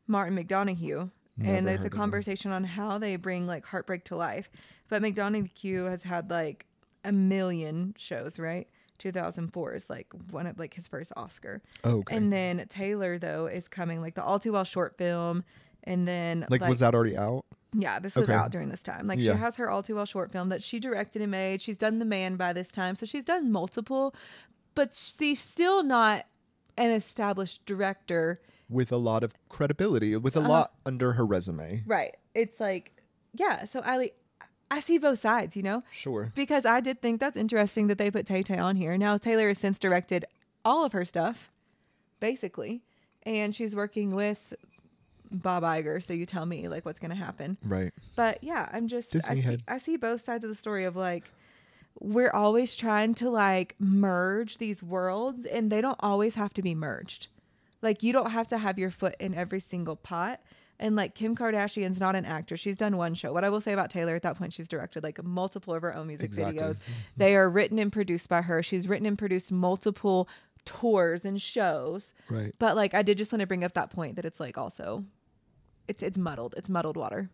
Martin McDonough. And it's a conversation on how they bring like heartbreak to life. But McDonough has had like a million shows, right? 2004 is like one of like his first Oscar. Oh, okay. And then Taylor though is coming like the All Too Well short film. And then like was that already out? Yeah, this was out during this time. Like she has her All Too Well short film that she directed and made. She's done The Man by this time. So she's done multiple, but she's still not an established director. With a lot of credibility, with a lot under her resume. Right. It's like, yeah. So I see both sides, you know? Sure. Because I did think that's interesting that they put Tay-Tay on here. Now Taylor has since directed all of her stuff, basically. And she's working with Bob Iger, so you tell me like what's gonna happen. Right. But yeah, I see both sides of the story of like we're always trying to like merge these worlds and they don't always have to be merged. Like you don't have to have your foot in every single pot. And like Kim Kardashian's not an actor. She's done one show. What I will say about Taylor at that point, she's directed like multiple of her own music videos. They are written and produced by her. She's written and produced multiple tours and shows. Right. But like I did just want to bring up that point that it's like also it's muddled. It's muddled water.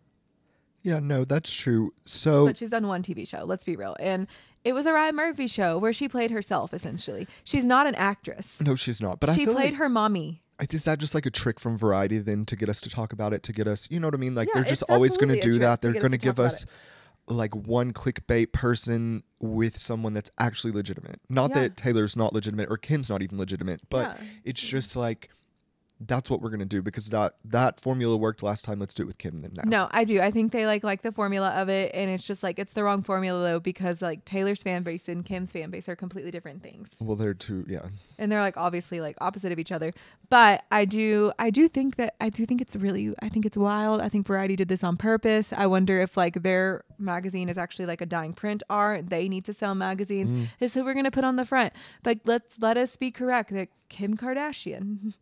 Yeah, no, that's true. So but she's done one TV show, let's be real. And it was a Ryan Murphy show where she played herself essentially. She's not an actress. No, she's not. But she I feel played like her mommy. Is that just like a trick from Variety then to get us to talk about it, to get us, you know what I mean? Like they're just it's always going to absolutely a do trick that. to They're get us going to to give talk about us like one clickbait person with someone that's actually legitimate. Not that Taylor's not legitimate or Kim's not even legitimate, but it's just like, that's what we're going to do because that formula worked last time. Let's do it with Kim then now. No, I do. I think they like the formula of it. And it's just like, it's the wrong formula though, because like Taylor's fan base and Kim's fan base are completely different things. Well, they're two. Yeah. And they're like obviously like opposite of each other. But I do think it's wild. I think Variety did this on purpose. I wonder if like their magazine is actually like a dying print art. They need to sell magazines. This is who we're going to put on the front. But let us be correct that Kim Kardashian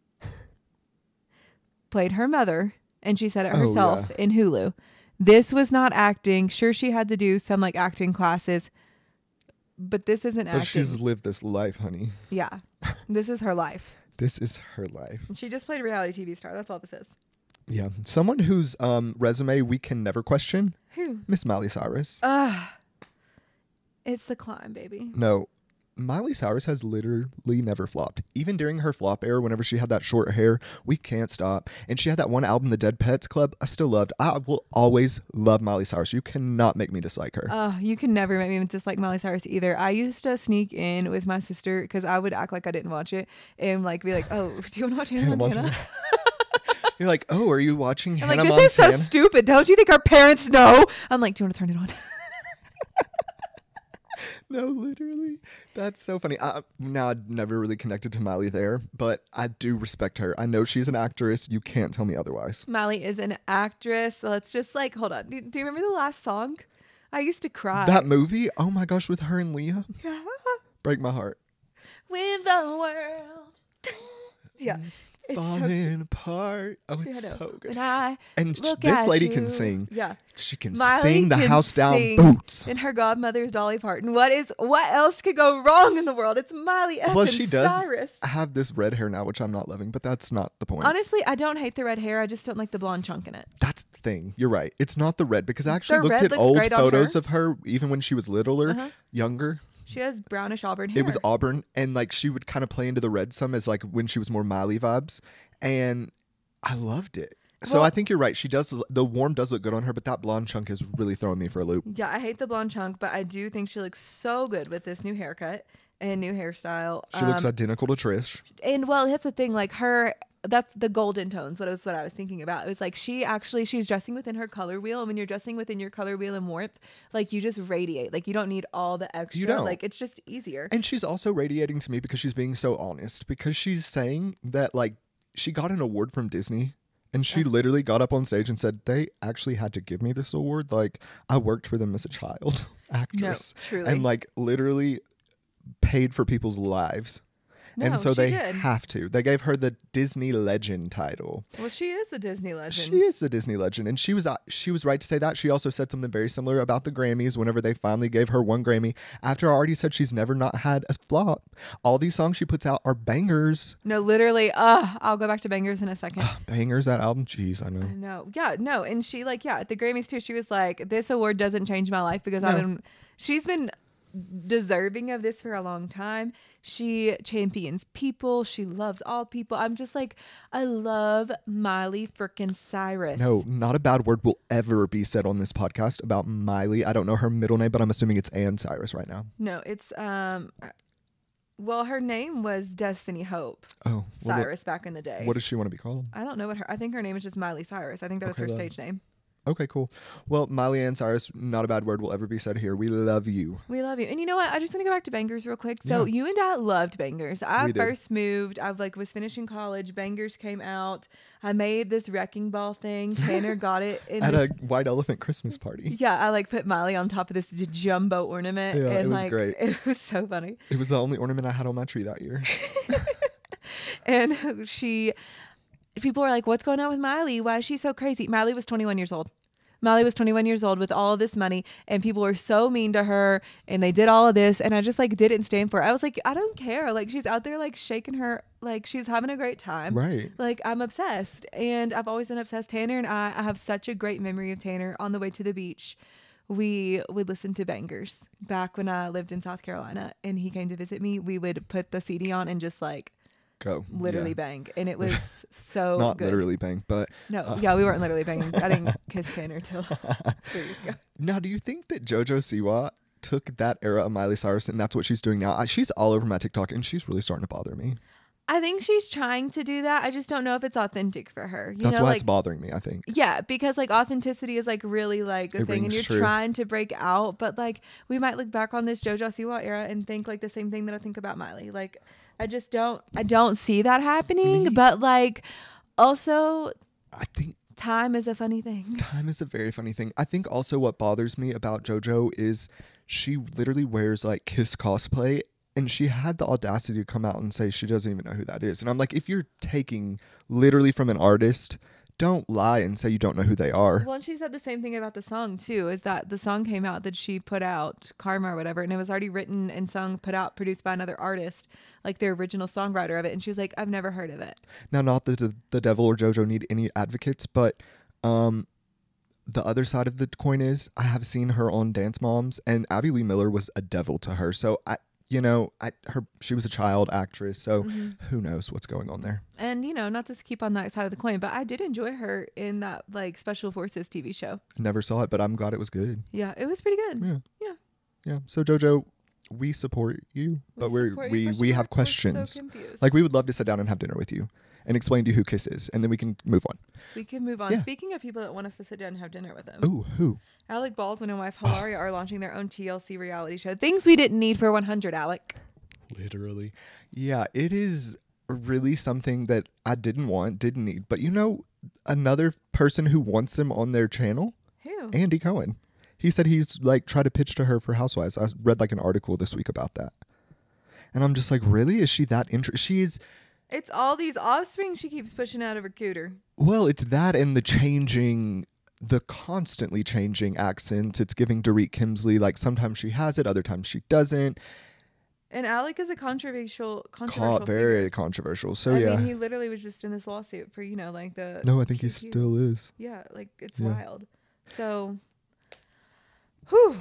played her mother, and she said it herself in Hulu. This was not acting. Sure, she had to do some like acting classes, but this isn't acting. But she's lived this life, honey. Yeah, this is her life. This is her life. She just played a reality TV star. That's all this is. Yeah, someone whose resume we can never question. Who? Miss Miley Cyrus. It's the climb, baby. No. Miley Cyrus has literally never flopped. Even during her flop era, whenever she had that short hair, we can't stop. And she had that one album, The Dead Pets Club, I still loved. I will always love Miley Cyrus. You cannot make me dislike her. You can never make me dislike Miley Cyrus either. I used to sneak in with my sister because I would act like I didn't watch it and like be like, oh, do you want to watch Hannah Montana? You're like, oh, are you watching Hannah Montana? Montana? This is so stupid. Don't you think our parents know? I'm like, do you want to turn it on? No, literally. That's so funny. Now, I'd never really connected to Miley there, but I do respect her. I know she's an actress. You can't tell me otherwise. Miley is an actress. So let's just like, hold on. Do you remember the last song? I used to cry. That movie? Oh my gosh, with her and Leah? Yeah. Break my heart. With the world. Yeah. It's falling apart. Oh, it's so good. And this lady can sing. Yeah. She can Miley sing the can house down sing, boots. And her godmother's Dolly Parton. What else could go wrong in the world? It's Miley Well, she does Cyrus. have this red hair now, which I'm not loving, but that's not the point. Honestly, I don't hate the red hair. I just don't like the blonde chunk in it. That's the thing. You're right. It's not the red, because I actually looked at old photos of her, even when she was littler, younger. She has brownish auburn hair. It was auburn, and like she would kind of play into the red some as like when she was more Miley vibes, and I loved it. So I think you're right. She does. The warm does look good on her, but that blonde chunk is really throwing me for a loop. Yeah, I hate the blonde chunk, but I do think she looks so good with this new haircut and new hairstyle. She looks identical to Trish. And well, that's the thing. Like that's the golden tones. What I was thinking about. It was like she's dressing within her color wheel, and when you're dressing within your color wheel and warmth, like you just radiate. Like you don't need all the extra. You don't. Like it's just easier. And she's also radiating to me because she's being so honest. Because she's saying that like she got an award from Disney. And she literally got up on stage and said, they actually had to give me this award. Like, I worked for them as a child actress. No, truly. And, like, literally paid for people's lives. No, and so they did. have to. They gave her the Disney Legend title. Well, she is the Disney Legend. She is the Disney Legend. And she was right to say that. She also said something very similar about the Grammys whenever they finally gave her one Grammy. After I already said she's never not had a flop. All these songs she puts out are bangers. No, literally. I'll go back to Bangerz in a second. Bangers, that album. Jeez, I know. I know. Yeah, no. And she at the Grammys too, she was like, this award doesn't change my life because she's been deserving of this for a long time. She champions people. She loves all people. I'm just like, I love Miley frickin' Cyrus. No, not a bad word will ever be said on this podcast about Miley. I don't know her middle name, but I'm assuming it's Ann Cyrus right now. No, it's well, her name was Destiny Hope. Oh, Cyrus back in the day. What does she want to be called? I don't know I think her name is just Miley Cyrus. I think that was her stage name. Okay, cool. Well, Miley Ann Cyrus, not a bad word will ever be said here. We love you. We love you. And you know what? I just want to go back to Bangerz real quick. So you and I loved Bangerz. I first moved. I was finishing college. Bangerz came out. I made this wrecking ball thing. Tanner got it at a white elephant Christmas party. Yeah, I put Miley on top of this jumbo ornament. Yeah, and it was great. It was so funny. It was the only ornament I had on my tree that year. And people were like, what's going on with Miley? Why is she so crazy? Miley was 21 years old. Miley was 21 years old with all of this money, and people were so mean to her, and they did all of this, and I just didn't stand for it. I was like, I don't care. She's out there shaking her, she's having a great time. Right. I'm obsessed, and I've always been obsessed. Tanner and I have such a great memory of Tanner. On the way to the beach, we would listen to Bangerz. Back when I lived in South Carolina and he came to visit me, we would put the CD on and just literally bang. And it was so Not good. literally bang, but... No, we weren't literally banging. I didn't kiss Tanner till 3 years ago. Now, do you think that Jojo Siwa took that era of Miley Cyrus and that's what she's doing now? She's all over my TikTok and she's really starting to bother me. I think she's trying to do that. I just don't know if it's authentic for her. That's why it's bothering me, I think. Yeah, because like authenticity is like really like a thing and you're trying to break out. But like we might look back on this Jojo Siwa era and think like the same thing that I think about Miley. Like I don't see that happening. But like also I think time is a funny thing. Time is a very funny thing. I think also what bothers me about JoJo is she literally wears like Kiss cosplay. And she had the audacity to come out and say she doesn't even know who that is. And I'm like, if you're taking literally from an artist, don't lie and say you don't know who they are. Well, and she said the same thing about the song, too, is that the song came out that she put out, Karma or whatever, and it was already written and sung, put out, produced by another artist, like the original songwriter of it. And she was like, I've never heard of it. Now, not that the devil or JoJo need any advocates, but the other side of the coin is I have seen her on Dance Moms, and Abby Lee Miller was a devil to her. So she was a child actress, so who knows what's going on there. And, not to keep on that side of the coin, but I did enjoy her in that, like, Special Forces TV show. Never saw it, but I'm glad it was good. Yeah, it was pretty good. Yeah. So, JoJo, we support you, but we have questions. So confused. Like, we would love to sit down and have dinner with you and explain to you who Kiss is, and then we can move on. Yeah. Speaking of people that want us to sit down and have dinner with them. Ooh, who? Alec Baldwin and wife Hilaria are launching their own TLC reality show. Things we didn't need for 100, Alec. Literally. Yeah, it is really something that I didn't need. But another person who wants him on their channel? Who? Andy Cohen. He said he's like tried to pitch to her for Housewives. I read like an article this week about that. And I'm just like, really? Is she that interested? It's all these offspring she keeps pushing out of her cooter. Well, it's that and the constantly changing accents. It's giving Dorit Kemsley, like sometimes she has it, other times she doesn't. And Alec is a controversial very figure. Controversial. So I mean, he literally was just in this lawsuit for, like the... No, I think he still is. Yeah, like it's wild. So, whew.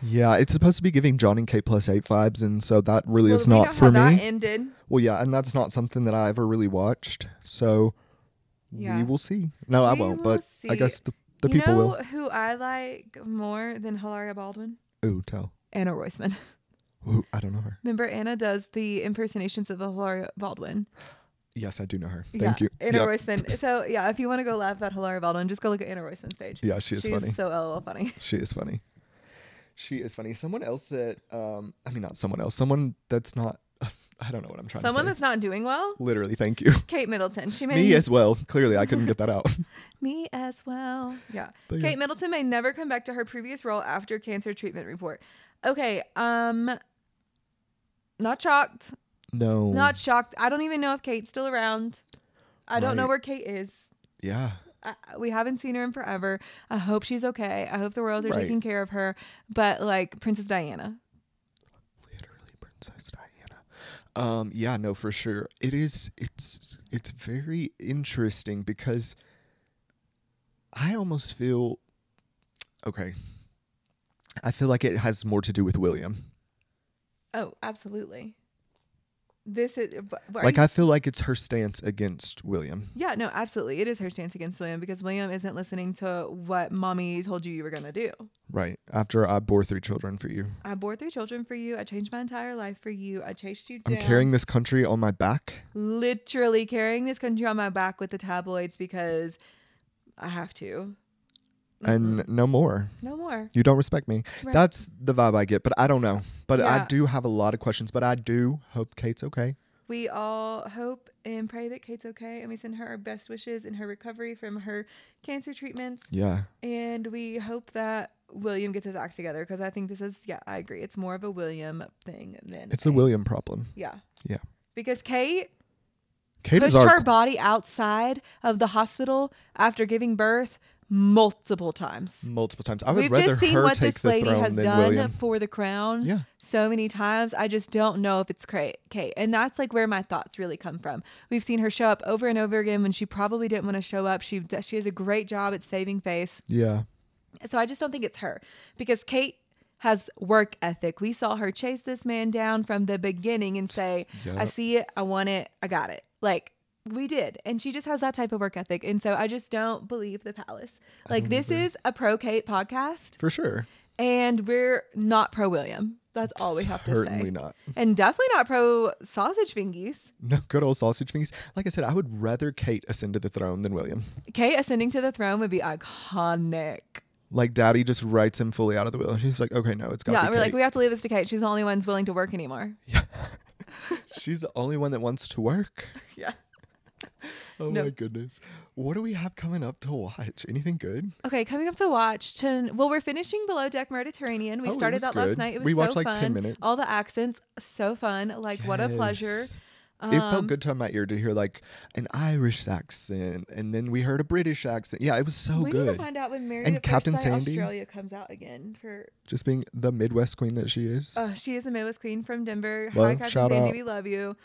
Yeah, it's supposed to be giving John and Kate +8 vibes, and so that really is not for me. That ended. Well, yeah, and that's not something that I ever really watched. So we will see. No, I won't, but I guess the people will. Who I like more than Hilaria Baldwin? Ooh, tell. Anna Roisman. Ooh, I don't know her. Remember Anna does the impersonations of Hilaria Baldwin? Yes, I do know her. Thank you. Anna Roisman. So, yeah, if you want to go laugh at Hilaria Baldwin, just go look at Anna Roisman's page. Yeah, she's funny. She's so LOL funny. She is funny. She is funny. Someone else that, not someone else. Someone that's not, I don't know what I'm trying to say. Someone that's not doing well? Literally, thank you. Kate Middleton. Me as well. Clearly, I couldn't get that out. Me as well. Yeah. Kate Middleton may never come back to her previous role after cancer treatment report. Okay, not shocked. No. Not shocked. I don't even know if Kate's still around. I don't know where Kate is. Yeah. We haven't seen her in forever. I hope she's okay. I hope the royals are taking care of her. But like Princess Diana. Literally Princess Diana. Yeah, no, for sure. It's very interesting because I almost feel I feel like it has more to do with William. Oh, absolutely. This is I feel like it's her stance against William. Yeah, no, absolutely. It is her stance against William because William isn't listening to what mommy told you were going to do. Right. After I bore 3 children for you. I bore 3 children for you. I changed my entire life for you. I chased you down. I'm carrying this country on my back. Literally carrying this country on my back with the tabloids because I have to. And no more. No more. You don't respect me. Right. That's the vibe I get, but I don't know. But I do have a lot of questions, but I do hope Kate's okay. We all hope and pray that Kate's okay, and we send her our best wishes in her recovery from her cancer treatments. Yeah. And we hope that William gets his act together because I think this is, I agree. It's more of a William thing than it's a William problem. Yeah. Yeah. Because Kate pushed her body outside of the hospital after giving birth multiple times. I would rather just seen her what take this the lady throne has than done William. for the crown. Yeah. So many times. I just don't know if it's Kate. And that's like where my thoughts really come from. We've seen her show up over and over again when she probably didn't want to show up. She has a great job at saving face. Yeah. So I just don't think it's her because Kate has work ethic. We saw her chase this man down from the beginning and say, I see it, I want it, I got it. Like, we did. And she just has that type of work ethic. And so I just don't believe the palace. Like, this is a pro-Kate podcast. For sure. And we're not pro-William. That's all we have to say. Certainly not. And definitely not pro-sausage fingies. No, good old sausage fingies. Like I said, I would rather Kate ascend to the throne than William. Kate ascending to the throne would be iconic. Like, Daddy just writes him fully out of the will. She's like, okay, no, it's got to be Kate. Like, we have to leave this to Kate. She's the only one willing to work anymore. Yeah. She's the only one that wants to work. Yeah. Oh my goodness. What do we have coming up to watch? Anything good? Okay, coming up to watch. We're finishing Below Deck Mediterranean. We started that last night. It was so fun. We watched like 10 minutes. All the accents, so fun. Like, what a pleasure. It felt good to my ear to hear like an Irish accent, and then we heard a British accent. Yeah, it was so good. We need to find out when Married at First Sight Australia comes out again for just being the Midwest queen that she is. She is a Midwest queen from Denver. Hi, Captain Sandy, we love you.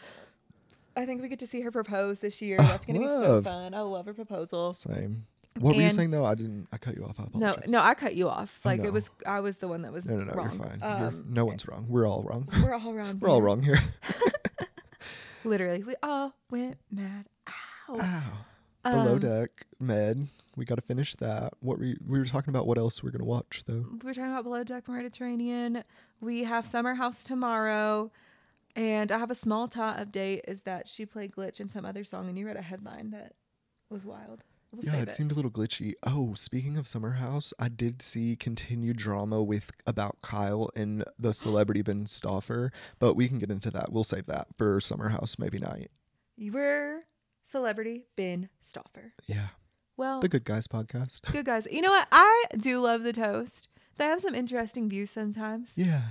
I think we get to see her propose this year. That's going to be so fun. I love her proposal. Same. What were you saying though? I cut you off. I apologize. No, I cut you off. Like I was the one that was wrong. You're fine. No one's wrong. We're all wrong. We're all wrong. We're all wrong here. Literally, we all went mad. Ow. Below Deck Med. We got to finish that. We were talking about what else we're going to watch though. We were talking about Below Deck Mediterranean. We have Summer House tomorrow. And I have a small update is that she played Glitch in some other song, and you read a headline that was wild. It seemed a little glitchy. Oh, speaking of Summer House, I did see continued drama about Kyle and the celebrity Ben Stoffer, but we can get into that. We'll save that for Summer House maybe night. You were celebrity Ben Stoffer. Yeah. Well, the Good Guys podcast. Good Guys. You know what? I do love the toast. They have some interesting views sometimes. Yeah.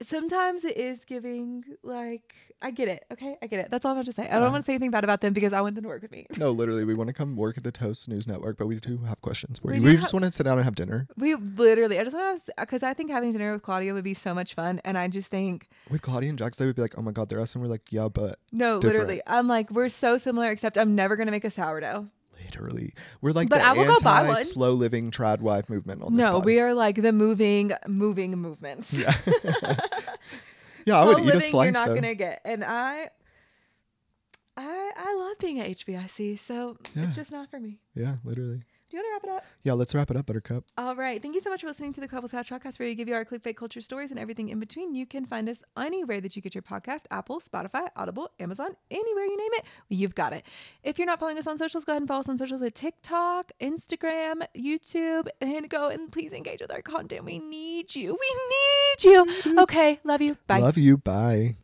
Sometimes it is giving, like, I get it. Okay, I get it. That's all I have to say. I don't want to say anything bad about them because I want them to work with me. No, literally, we want to come work at the Toast News Network, but we do have questions for you. We just want to sit down and have dinner. We literally, I just want to, because I think having dinner with Claudia would be so much fun, and I just think with Claudia and Jax, they would be like, "Oh my God, they're us," and we're like, "Yeah, but no, different." Literally, I'm like, we're so similar, except I'm never gonna make a sourdough. Literally, we're like the anti-slow living trad wife movement on this pod. We are like the moving movements. Yeah. Yeah, I would eat a slice. You're not gonna get, and I love being at HBIC, so it's just not for me. Yeah, literally. Do you want to wrap it up? Yeah, let's wrap it up, Buttercup. All right. Thank you so much for listening to the Couples Couch Podcast, where we give you our clickbait culture stories and everything in between. You can find us anywhere that you get your podcast: Apple, Spotify, Audible, Amazon, anywhere you name it, you've got it. If you're not following us on socials, go ahead and follow us on socials at TikTok, Instagram, YouTube, and go and please engage with our content. We need you. We need you. Okay. Love you. Bye. Love you. Bye.